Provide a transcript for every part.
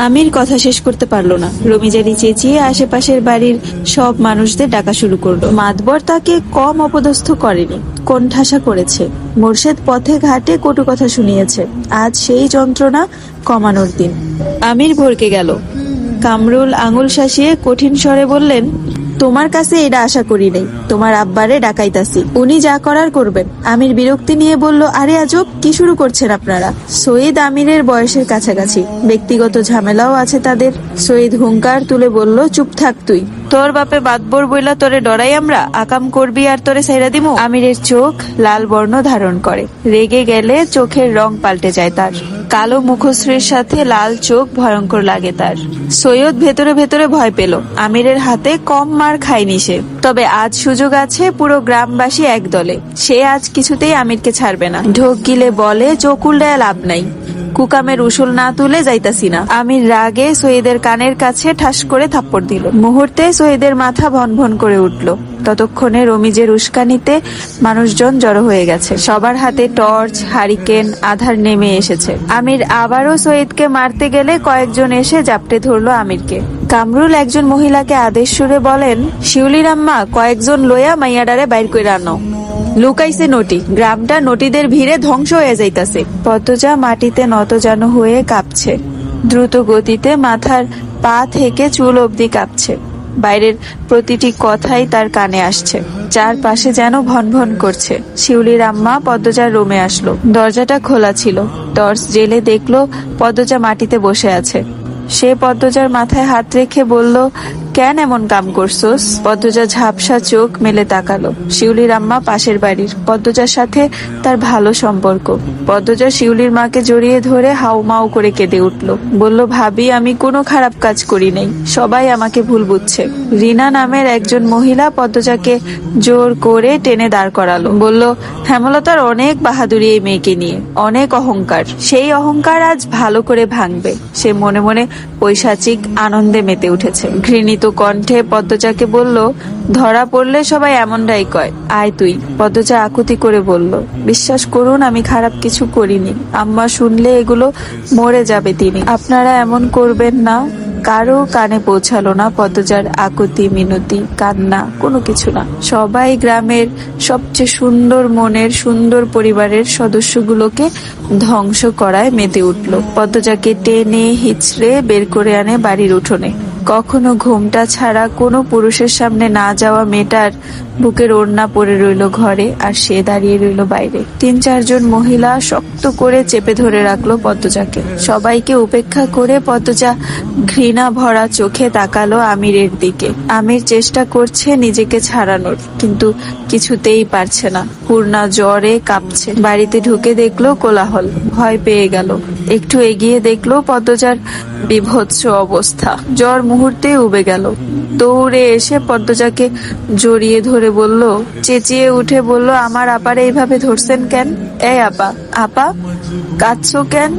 আমির কথা শেষ করতে পারলো না। রমিজারি চেঁচিয়ে আশেপাশের বাড়ির সব মানুষদের ডাকা শুরু করলো। মাতবর তাকে কম অপদস্থ করেনি, কোণঠাসা করেছে। মোর্শেদ পথে ঘাটে কটু কথা শুনিয়েছে। আজ সেই যন্ত্রণা কমানোর দিন। আমির ভরকে গেল। কামরুল আঙুল শাসিয়ে কঠিন স্বরে বললেন, তোমার কাছে এটা আশা করি নাই। তোমার আব্বারে ডাকাইতাছি, উনি যা করার করবেন। আমির বিরক্তি নিয়ে বলল, আরে আজব, কি শুরু করছেন আপনারা? সঈদ আমিরের বয়সের কাছাকাছি, ব্যক্তিগত ঝামেলাও আছে তাদের। সঈদ হুঙ্কার তুলে বলল, চুপ থাক তুই। তোর বাপে বাদবর বইলা তোরে ডরাই আমরা? আকাম করবি আর তোরে সাইরা দিমু? আমিরের চোখ লাল বর্ণ ধারণ করে। রেগে গেলে চোখের রং পাল্টে যায় তার। কালো মুখশ্রীর সাথে লাল চোখ ভয়ঙ্কর লাগে তার। সৈয়দ ভেতরে ভেতরে ভয় পেল। আমিরের হাতে কম মার খায়নি সে। তবে আজ সুযোগ আছে, পুরো গ্রামবাসী এক দলে। সে আজ কিছুতেই আমিরকে ছাড়বে না। ঢোক গিলে বলে, চোখ উল্টায় লাভ নাই। কুকামের উসুল না তুলে যাইতাছি না। আমির রাগে সৈয়দের কানের কাছে ঠাস করে থাপ্পড় দিল। মুহূর্তে সৈয়দের মাথা ভন ভন করে উঠল। ততক্ষণে রমিজের উস্কানিতে মানুষজন জড়ো হয়ে গেছে। সবার হাতে টর্চ, হারিকেন, আধার নেমে এসেছে। আমির আবারও সৈয়দকে মারতে গেলে কয়েকজন এসে জাপটে ধরলো আমিরকে। কামরুল একজন মহিলাকে আদেশ সুরে বলেন, শিউলির আম্মা, কয়েকজন লইয়া মাইয়াডারে বাইর কইরা আনো। লুকাইছে নটি, গ্রামটা নটিদের ভিড়ে ধ্বংস হয়ে যাইতাছে। পদ্মজা মাটিতে নতজানু হয়ে কাঁপছে। দ্রুত গতিতে মাথার পা থেকে চুল অবধি কাঁপছে। বাইরের প্রতিটি কথাই তার কানে আসছে। চারপাশে যেন ভন ভন করছে। শিউলির আম্মা পদ্মজার রুমে আসলো। দরজাটা খোলা ছিল। টর্চ জেলে দেখলো পদ্মজা মাটিতে বসে আছে। সে পদ্মজার মাথায় হাত রেখে বলল, কেন এমন কাম করছোস? পদ্মজা ঝাপসা চোখ মেলে তাকালো। শিউলির আম্মা পাশের বাড়ির। পদ্মজার সাথে তার ভালো সম্পর্ক। পদ্মজা শিউলির মাকে জড়িয়ে ধরে হাউমাউ করে কেঁদে উঠল। বলল, ভাবি, আমি কোনো খারাপ কাজ করি নাই, সবাই আমাকে ভুল বুঝছে। রিনা নামের একজন মহিলা পদ্মজাকে জোর করে টেনে দাঁড় করালো। বলল, হেমলতার অনেক বাহাদুরি এই মেয়েকে নিয়ে, অনেক অহংকার। সেই অহংকার আজ ভালো করে ভাঙবে। সে মনে মনে পৈশাচিক আনন্দে মেতে উঠেছে। ঘৃণিত কণ্ঠে পদ্মজাকে বলল, ধরা পড়লে সবাই এমনটাই কয়, আয় তুই। পদ্মজা আকুতি করে বলল, বিশ্বাস করুন, আমি খারাপ কিছু করিনি। আম্মা শুনলে এগুলো মরে যাবে তিনি। আপনারা এমন করবেন না। কারো কানে পৌঁছালো না পদ্মজার আকুতি, মিনতি, কান্না, কোনো কিছু না। সবাই গ্রামের সবচেয়ে সুন্দর মনের, সুন্দর পরিবারের সদস্যগুলোকে ধ্বংস করায় মেতে উঠল। পদ্মজাকে টেনে হিচড়ে বের করে আনে বাড়ির উঠোনে। কখনো ঘোমটা ছাড়া কোনো পুরুষের সামনে না যাওয়া মেয়েটার বুকের ওড়না পড়ে রইল ঘরে, আর সে দাঁড়িয়ে রইল বাইরে। 3-4 জন মহিলা শক্ত করে চেপে ধরে রাখলো পদ্মজাকে। সবাইকে উপেক্ষা করে পদ্মজা ঘৃণা ভরা চোখে তাকালো আমিরের দিকে। আমির চেষ্টা করছে নিজেকে ছাড়ানোর, কিন্তু কিছুতেই পারছে না। পূর্ণা জ্বরে কাঁপছে। বাড়িতে ঢুকে দেখলো কোলাহল। ভয় পেয়ে গেল। একটু এগিয়ে দেখলো পদ্মজার বিভৎস অবস্থা। জ্বর মুহূর্তে উবে গেল। দৌড়ে এসে পদ্মজাকে জড়িয়ে ধরে বলল, চেঁচিয়ে উঠে বলল, আমার আপারে এইভাবে ধরছেন কেন? এই আপা, আপা, কাঁদছো কেন?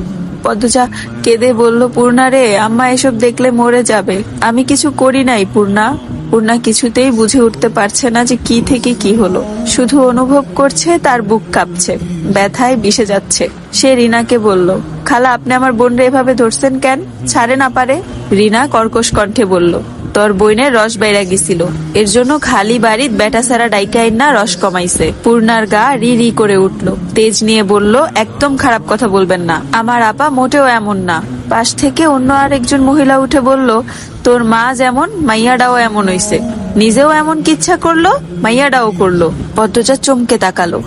পদ্মজা কেঁদে বলল, পূর্ণা রে, আম্মা এসব দেখলে মরে যাবে। আমি কিছু করি নাই পূর্ণা। পূর্ণা কিছুতেই বুঝে উঠতে পারছে না যে কি থেকে কি হলো। শুধু অনুভব করছে তার বুক কাঁপছে, ব্যথায় বিষে যাচ্ছে। সে রিনাকে বলল, খালা, আপনি আমার বোনরে এভাবে ধরছেন কেন? ছাড়ে না পারে। রিনা কর্কশ কণ্ঠে বলল, তোর বইনের রস বাইরা গেছিল, এর জন্য খালি বাড়িত বেটা সারা ডাইকাইন না রস কমাইছে। পূর্ণার গা রি রি করে উঠলো। তেজ নিয়ে বলল, একদম খারাপ কথা বলবেন না, আমার আপা মোটেও এমন না। পাশ থেকে অন্য আরেকজন মহিলা উঠে বলল, তোর মা যেমন, মাইয়াডাও এমন হইছে। নিজেও এমন কিচ্ছা করলো, মাইয়াডাও করলো। পদ্মজা চমকে তাকালো।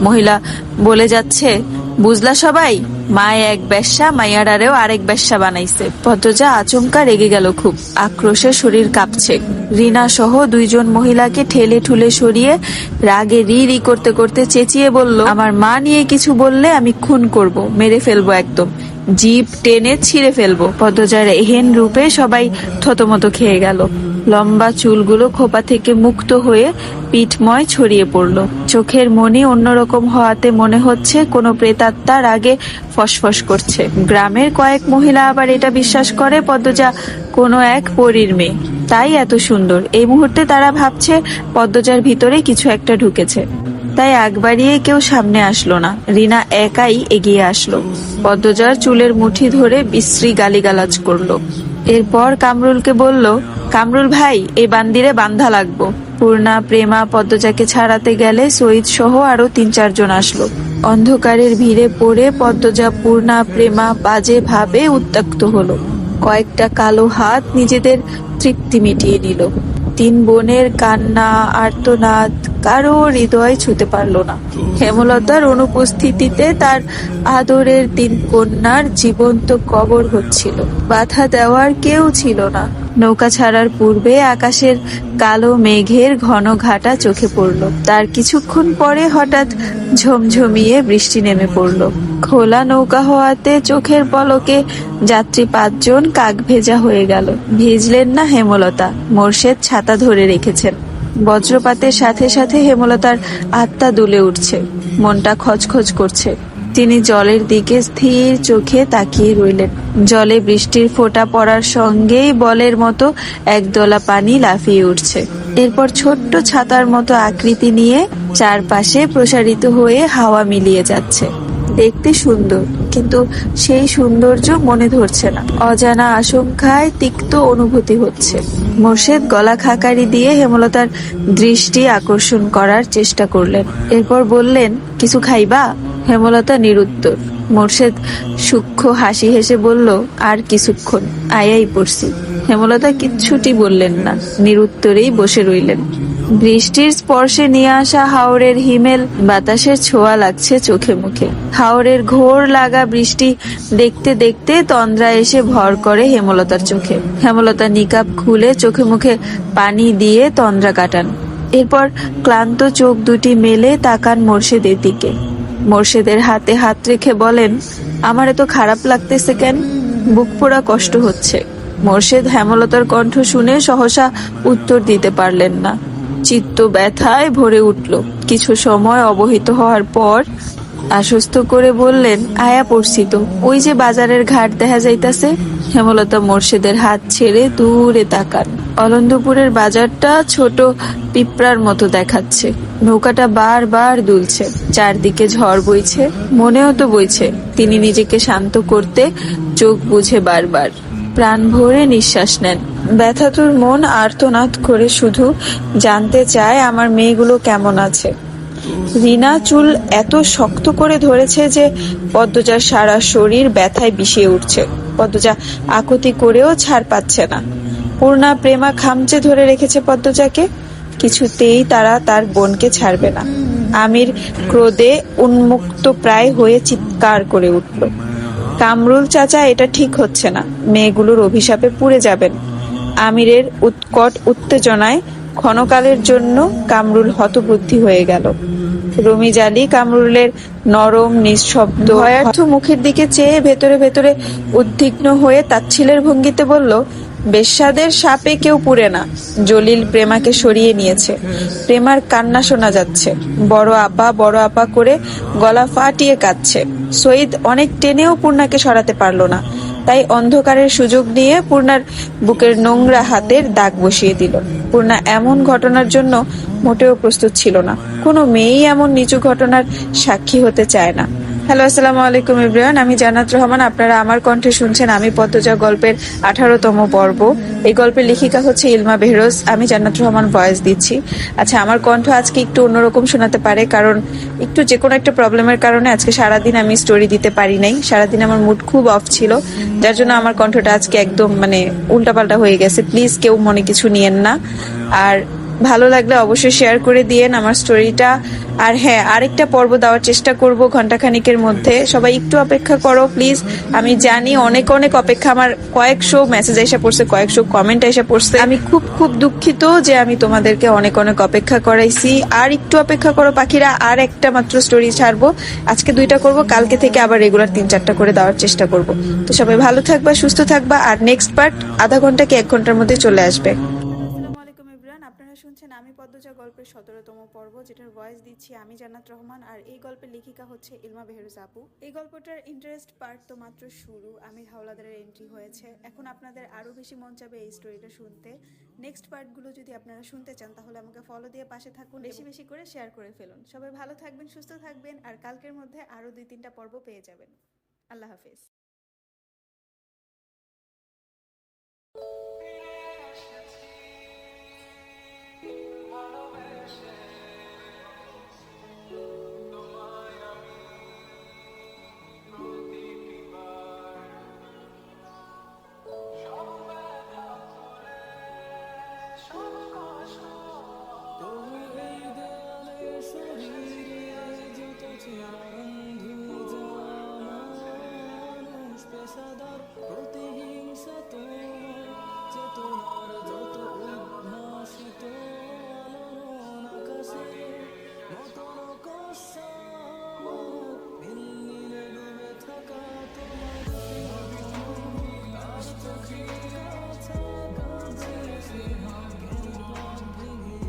মহিলা বলে যাচ্ছে, বুঝলা সবাই, মায় এক বেশ্যা, মাইয়াডারেও আরেক বেশ্যা বানাইছে। পদ্মজা আচমকা রেগে গেল খুব। আক্রোশে শরীর কাঁপছে। রিনা সহ 2 জন মহিলাকে ঠেলে ঠুলে সরিয়ে রাগে রি রি করতে করতে চেঁচিয়ে বলল, আমার মা নিয়ে কিছু বললে আমি খুন করব, মেরে ফেলবো, একদম জিভ টেনে ছিঁড়ে ফেলবো। পদ্মজার এহেন রূপে সবাই থতমত খেয়ে গেল। লম্বা চুলগুলো খোপা থেকে মুক্ত হয়ে পিঠময় ছড়িয়ে পড়ল। চোখের মনি অন্যরকম হওয়াতে মনে হচ্ছে কোনো প্রেতাত্মার আগে ফসফস করছে। গ্রামের কয়েক মহিলা আবার এটা বিশ্বাস করে পদ্মজা কোনো এক পরীর মেয়ে, তাই এত সুন্দর। এই মুহূর্তে তারা ভাবছে পদ্মজার ভিতরে কিছু একটা ঢুকেছে, তাই আগ বাড়িয়ে কেউ সামনে আসলো না। রিনা একাই এগিয়ে আসলো। পদ্মজার চুলের মুঠি ধরে বিশ্রী গালিগালাজ করলো। এরপর কামরুলকে বলল, কামরুল ভাই, এই বান্দিরে বান্ধা লাগবো। পূর্ণা, প্রেমা পদ্মজাকে ছাড়াতে গেলে সঈদ সহ আরো 3-4 জন আসলো। অন্ধকারের ভিড়ে পড়ে পদ্মজা, পূর্ণা, প্রেমা বাজে ভাবে উত্ত্যক্ত হলো। কয়েকটা কালো হাত নিজেদের তৃপ্তি মিটিয়ে নিল। 3 বোনের কান্না, আর্তনাদ কারো হৃদয় ছুঁতে পারল না। হেমলতার অনুপস্থিতিতে তার আদরের 3 কন্যার জীবন্ত কবর হচ্ছিল। বাধা দেওয়ার কেউ ছিল না। নৌকা ছাড়ার পূর্বে আকাশের কালো মেঘের ঘন ঘাটা চোখে পড়ল। তার কিছুক্ষণ পরে হঠাৎ ঝমঝমিয়ে বৃষ্টি নেমে পড়ল। খোলা নৌকা হওয়াতে চোখের পলকে যাত্রী 5 জন কাক ভেজা হয়ে গেল। ভিজলেন না হেমলতা, মোর্শেদ ছাতা ধরে রেখেছেন। বজ্রপাতের সাথে সাথে হেমলতার আত্মা দুলে উঠছে, মনটা খচখচ করছে। তিনি জলের দিকে স্থির চোখে তাকিয়ে রইলেন। জলে বৃষ্টির ফোঁটা পড়ার সঙ্গেই বলের মতো একদলা পানি লাফিয়ে উঠছে। এরপর ছোট্ট ছাতার মতো আকৃতি নিয়ে চারপাশে প্রসারিত হয়ে হাওয়া মিলিয়ে যাচ্ছে। দেখতে সুন্দর, কিন্তু সেই সৌন্দর্য মনে ধরছে না। অজানা আশঙ্কায় তিক্ত অনুভূতি হচ্ছে। মোর্শেদ গলা খাকারি দিয়ে হেমলতার দৃষ্টি আকর্ষণ করার চেষ্টা করলেন। এরপর বললেন, কিছু খাইবা? হেমলতা নিরুত্তর। মোর্শেদ সূক্ষ্ম হাসি হেসে বলল, আর কিছুক্ষণ, আয়াই পড়ছি। হেমলতা কিচ্ছুটি বললেন না, নিরুত্তরেই বসে রইলেন। বৃষ্টির স্পর্শে নিয়ে আসা হাওরের হিমেল বাতাসের ছোঁয়া লাগছে চোখে মুখে। হাওরের ঘোর লাগা বৃষ্টি দেখতে দেখতে তন্দ্রা এসে ভর করে হেমলতার চোখে। হেমলতা নিকাব খুলে চোখে মুখে পানি দিয়ে তন্দ্রা কাটান। এরপর ক্লান্ত চোখ দুটি মেলে তাকান মোর্শেদের দিকে। মোর্শেদের হাতে হাত রেখে বলেন, আমার এত খারাপ লাগতেছে কেন? বুক পোড়া কষ্ট হচ্ছে। মোর্শেদ হেমলতার কণ্ঠ শুনে সহসা উত্তর দিতে পারলেন না। চিত্ত ব্যথায় ভরে উঠল। কিছু সময় অবহিত হওয়ার পর আশ্বস্ত করে বললেন, আয়া পড়ছি তো, ওই যে বাজারের ঘাট দেখা যাইতাছে। হেমলতা মোর্শেদের হাত ছেড়ে দূরে তাকান। অলন্দপুরের বাজারটা ছোট পিঁপড়ার মতো দেখাচ্ছে। নৌকাটা বারবার দুলছে, চারদিকে ঝড় বইছে, মনেও তো বইছে। তিনি নিজেকে শান্ত করতে চোখ বুঝে বারবার প্রাণ ভরে নিঃশ্বাস নেন। ব্যথাতুর মন আর্তনাদ করে শুধু জানতে চায়, আমার মেয়েগুলো কেমন আছে। রিনা চুল এত শক্ত করে ধরেছে যে পদ্মজার সারা শরীর ব্যথায় বিষিয়ে উঠছে। পদ্মজা আকুতি করেও ছাড় পাচ্ছে না। পূর্ণা, প্রেমা খামচে ধরে রেখেছে পদ্মজাকে। কিছুতেই তারা তার বোনকে ছাড়বে না। আমির ক্রোধে উন্মুক্ত প্রায় হয়ে চিৎকার করে উঠল, কামরুল চাচা, এটা ঠিক হচ্ছে না। মেয়েগুলোর অভিশাপে পুড়ে যাবেন। আমিরের উৎকট উত্তেজনায় ক্ষণকালের জন্য কামরুল হতবুদ্ধি হয়ে গেল। রমিজ আলী কামরুলের নরম নিঃশব্দ ভয়ার্থ মুখের দিকে চেয়ে ভেতরে ভেতরে উদ্বিগ্ন হয়ে তাচ্ছিলের ভঙ্গিতে বলল, বেশ্যাদের সাপে কেউ পুড়ে না। জলিল প্রেমাকে সরিয়ে নিয়েছে। প্রেমার কান্না শোনা যাচ্ছে। বড় আপা করে গলা ফাটিয়ে কাঁদছে। সঈদ অনেক টেনেও পূর্ণাকে সরাতে পারল না, তাই অন্ধকারের সুযোগ নিয়ে পূর্ণার বুকের নোংরা হাতের দাগ বসিয়ে দিল। পূর্ণা এমন ঘটনার জন্য মোটেও প্রস্তুত ছিল না। কোনো মেয়েই এমন নিচু ঘটনার সাক্ষী হতে চায় না। হ্যালো, আসসালামু আলাইকুম এভরিওয়ান, আমি জান্নাত রহমান। আপনারা আমার কণ্ঠে শুনছেন আমি পদ্মজা গল্পের 18তম পর্ব। এই গল্পের লেখিকা হচ্ছে ইলমা বেহরোজ। আমি জান্নাত রহমান ভয়েস দিচ্ছি। আচ্ছা, আমার কণ্ঠ আজকে একটু অন্যরকম শোনাতে পারে, কারণ একটু যে কোনো একটা প্রবলেমের কারণে আজকে সারাদিন আমি স্টোরি দিতে পারি নাই। সারাদিন আমার মুড খুব অফ ছিল, যার জন্য আমার কণ্ঠটা আজকে একদম উল্টাপাল্টা হয়ে গেছে। প্লিজ কেউ মনে কিছু নিয়েন না। আর ভালো লাগলে অবশ্যই শেয়ার করে দিয়েন আমার স্টোরিটা। আর হ্যাঁ, আরেকটা পর্ব দেওয়ার চেষ্টা করব ঘন্টাখানিকের মধ্যে। সবাই একটু অপেক্ষা করো প্লিজ। আমি জানি অনেক অনেক অপেক্ষা, আমার কয়েকশো মেসেজ এসে পড়ছে, কয়েকশো কমেন্ট এসে পড়ছে। আমি খুব খুব দুঃখিত যে আমি তোমাদেরকে অনেক অনেক অপেক্ষা করাইছি। আর একটু অপেক্ষা করো পাখিরা, আর একটা মাত্র স্টোরি ছাড়বো। আজকে 2টা করব, কালকে থেকে আবার রেগুলার 3-4টা করে দেওয়ার চেষ্টা করব। তো সবাই ভালো থাকবা, সুস্থ থাকবা। আর নেক্সট পার্ট আধা ঘন্টা কি 1 ঘন্টার মধ্যে চলে আসবে। আপনারা শুনছেন আমি পদ্মজা গল্পের 17তম পর্ব, যেটার ভয়েস দিচ্ছি আমি জান্নাত রহমান। আর এই গল্পের লেখিকা হচ্ছে ইলমা বেহরুজ আপু। এই গল্পটার ইন্টারেস্ট পার্ট তো মাত্র শুরু, আমির হাওলাদারের এন্ট্রি হয়েছে। এখন আপনাদের আরও বেশি মন চাবে এই স্টোরিটা শুনতে। নেক্সট পার্টগুলো যদি আপনারা শুনতে চান তাহলে আমাকে ফলো দিয়ে পাশে থাকুন, বেশি বেশি করে শেয়ার করে ফেলুন। সবাই ভালো থাকবেন, সুস্থ থাকবেন, আর কালকের মধ্যে আরও 2-3টা পর্ব পেয়ে যাবেন। আল্লাহ হাফেজ। প্রতিহিংসা তোমার চেতনার যত উদ্ভাসিত আলোড়ন আকাশে নতুন কষা নীলে ডুবে থাকা তোমার তার চোখের কাছাকাছি সে ভাগ্যের পথ ভেঙে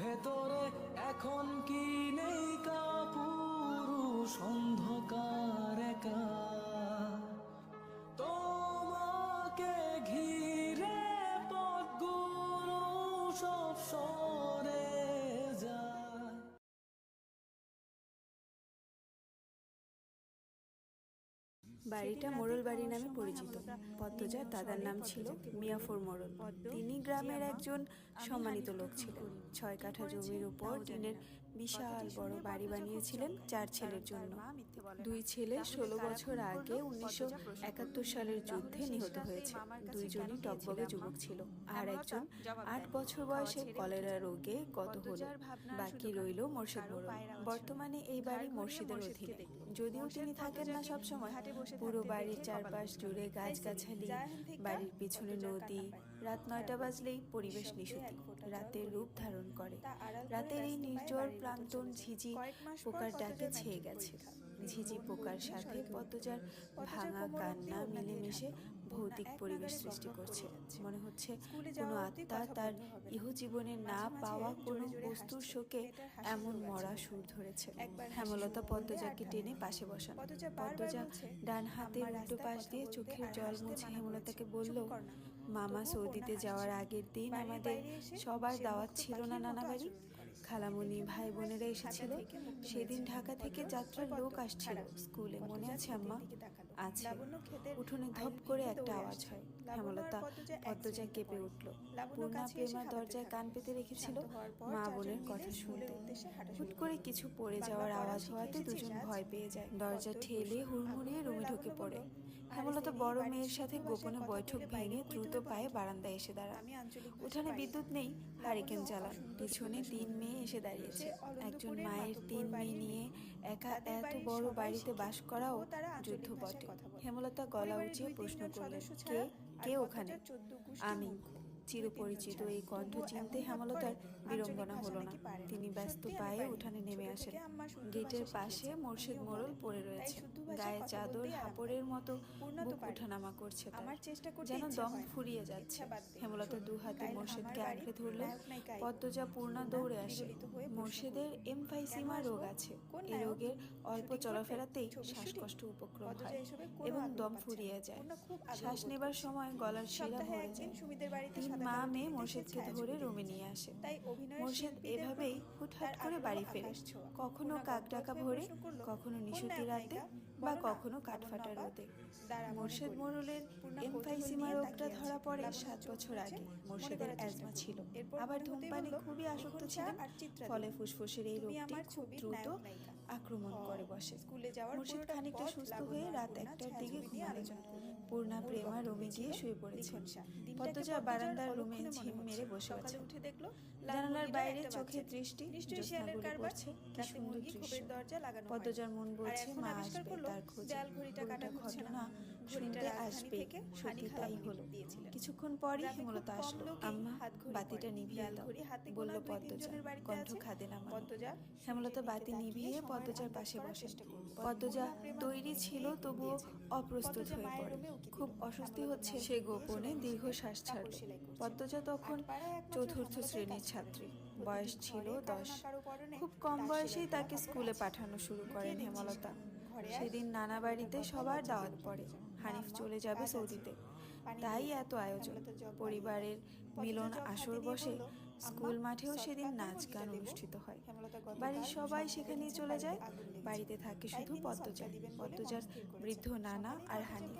ভেতরে এখন কি নেই কাপুরুষ অন্ধকার একা তোমাকে ঘিরে পথগুলো সব সরে যায়। বাড়িটা মোড়ল বাড়ি নামে পরিচিত। পদ্মজার দাদার নাম ছিল মিয়াফর মোড়ল। তিনি গ্রামের একজন সম্মানিত লোক ছিলেন। 6 কাঠা জমির উপর টিনের বিশাল বড় বাড়ি বানিয়েছিলেন 4 ছেলের জন্য। 2 ছেলে 16 বছর আগে 1971 সালের যুদ্ধে নিহত হয়েছে। দুইজনই টকবগে যুবক ছিল, আর একজন 8 বছর বয়সে কলেরা রোগে গত হলো। বাকি রইল মোর্শেদ মোড়ল। বর্তমানে এই বাড়ি মোর্শেদের অধীনে, যদিও তিনি থাকেন না সব সময়। পুরো বাড়ির চারপাশ জুড়ে গাছগাছালি, বাড়ির পিছনে নদী। রাত 9টা বাজলেই পরিবেশ নিশুতি, রাতের রূপ ধারণ করে। রাতের এই নির্ঝর প্রান্তন ঝিঝি পোকার ডাকে ছেয়ে গেছে। ঝিঝি পোকার সাথে পদ্মজার ভাঙা কান্না মিলেমিশে ভৌতিক পরিবেশ সৃষ্টি করছে। মনে হচ্ছে কোনো আত্মা তার ইহজীবনে না পাওয়া কোনো বস্তুর শোকে এমন মরা সুর ধরেছে। হেমলতা পদ্মজাকে টেনে পাশে বসান। পদ্মজা ডান হাতের উল্টো পাশ দিয়ে চোখের জল মুছে হেমলতাকে বলল, মামা সৌদিতে যাওয়ার আগের দিন আমাদের সবার দাওয়াত ছিল না নানা বাড়ি? খালামণি, ভাই বোনেরা এসেছিল। সেদিন ঢাকা থেকে যাত্রার লোক আসছিল স্কুলে, মনে আছে আম্মা? আছে। উঠোনে ধপ করে একটা আওয়াজ হয়। হেমলতা পদ্মজা কেঁপে উঠল। পূর্ণা প্রেমা দরজায় কান পেতে রেখেছিল মা বোনের কথা শুনতে। হুট করে কিছু পড়ে যাওয়ার আওয়াজ হওয়াতে দুজন ভয় পেয়ে যায়। দরজা ঠেলে হুড়মুড়িয়ে রুমে ঢুকে পড়ে। হেমলতা বড় মেয়ের সাথে গোপনে বৈঠক ভেঙে দ্রুত পায়ে বারান্দায় এসে দাঁড়ান। উঠানে বিদ্যুৎ নেই, হারিকেন জ্বালান। পিছনে 3 মেয়ে এসে দাঁড়িয়েছে। একজন মায়ের 3 মেয়ে নিয়ে একা এত বড় বাড়িতে বাস করাও যুদ্ধ বটে। হেমলতা গলা উঁচিয়ে প্রশ্ন করলেন, কে ওখানে? আমি। চিরপরিচিত এই কণ্ঠ চিনতে হেমলতার বিড়ম্বনা হলো না। তিনি ব্যস্ত পায়ে উঠানে নেমে আসেন। গেটের পাশে মোর্শেদ মোড়ল পড়ে রয়েছে। গায়ে চাদর হাপড়ের মতো বুক উঠানামা করছে তার, যেন দম ফুরিয়ে যাচ্ছে। হেমলতা 2 হাতে মোর্শেদকে আঁকড়ে ধরলেন। পদ্মজা পূর্ণা দৌড়ে আসে। মোর্শেদের এমফাইসিমা রোগ আছে। এই রোগের অল্প চলাফেরাতেই শ্বাসকষ্ট উপক্রম হয় এবং দম ফুরিয়ে যায়। শ্বাস নেবার সময় গলার শিরা ভরে যায়। 3 মা মেয়ে মোর্শেদকে ধরে রুমে নিয়ে আসে। মোর্শেদ এভাবেই হুটহাট করে বাড়ি ফেরে, কখনো কাকডাকা ভোরে, কখনো নিশুতি রাতে, বা কখনো কাঠফাটা রোদে। মোর্শেদ মোড়লের এমফাইসিমা রোগটা ধরা পড়ে 7 বছর আগে। মোর্শেদের অ্যাজমা ছিল, আবার ধূমপানে খুবই আসক্ত ছিলেন। ফলে ফুসফুসের এই রোগটি খুব দ্রুত আক্রমণ করে বসে। মোর্শেদ খানিকটা সুস্থ হয়ে রাত 1টার দিকে ঘুমালেন। পূর্ণা প্রেমা রুমে গিয়ে শুয়ে পড়েছেন। পদ্মজা বারান্দার রুমে ঝিম মেরে বসে আছে। জানালার বাইরে চোখের দৃষ্টি জ্যোৎস্নাগুলি পড়ছে। কি সুন্দর দৃশ্য। পদ্মজার মন বলছে মা আসবে তার খোঁজে, পুরোটা ঘটনা শুনতে আসবে। সত্যি তাই হলো। কিছুক্ষণ পরই হেমলতা আসলো। আম্মা, বাতিটা নিভিয়ে দাও, বলল পদ্মজা, কণ্ঠ খাদে নামানো। হেমলতা বাতি নিভিয়ে পদ্মজার পাশে বসে। পদ্মজা তৈরি ছিল, তবুও অপ্রস্তুত হয়ে পড়ে। খুব অস্বস্তি হচ্ছে সে গোপনে দীর্ঘশ্বাস ছাড়ল। পদ্মজা তখন 4র্থ শ্রেণীর ছাত্রী, বয়স ছিল 10। খুব কম বয়সেই তাকে স্কুলে পাঠানো শুরু করেন হেমলতা। সেদিন নানা বাড়িতে সবার দাওয়াত পড়ে। হানিফ চলে যাবে সৌদিতে, তাই এত আয়োজন। পরিবারের মিলন আসর বসে। স্কুল মাঠেও সেদিন নাচ গান অনুষ্ঠিত হয়। বাড়ির সবাই সেখানেই চলে যায়। বাড়িতে থাকে শুধু পদ্মজা, পদ্মজার বৃদ্ধ নানা আর হানিফ।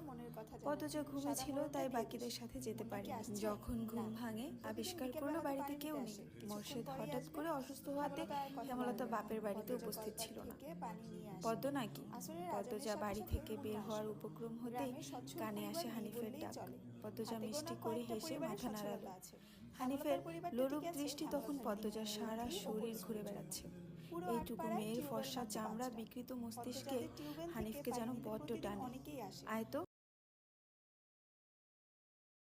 পদ্মজা ঘুমেছিল, তাই বাকিদের সাথে যেতে পারেনি। যখন ঘুম ভাঙে আবিষ্কার করলো বাড়িতে কেউ নেই। মোর্শেদ হঠাৎ করে অসুস্থ হওয়াতে হেমলতা বাপের বাড়িতে উপস্থিত ছিল না। পদ্ম নাকি? পদ্মজা বাড়ি থেকে বের হওয়ার উপক্রম হতেই কানে আসে হানিফের ডাক। পদ্মজা মিষ্টি করে হেসে মাথা নাড়ালো। হানিফের লোলুপ দৃষ্টি তখন পদ্মজার সারা শরীর ঘুরে বেড়াচ্ছে। এইটুকু মেয়ের ফর্সা চামড়া, বিকৃত মস্তিষ্কে হানিফকে যেন বড্ড টানে। আয় তো,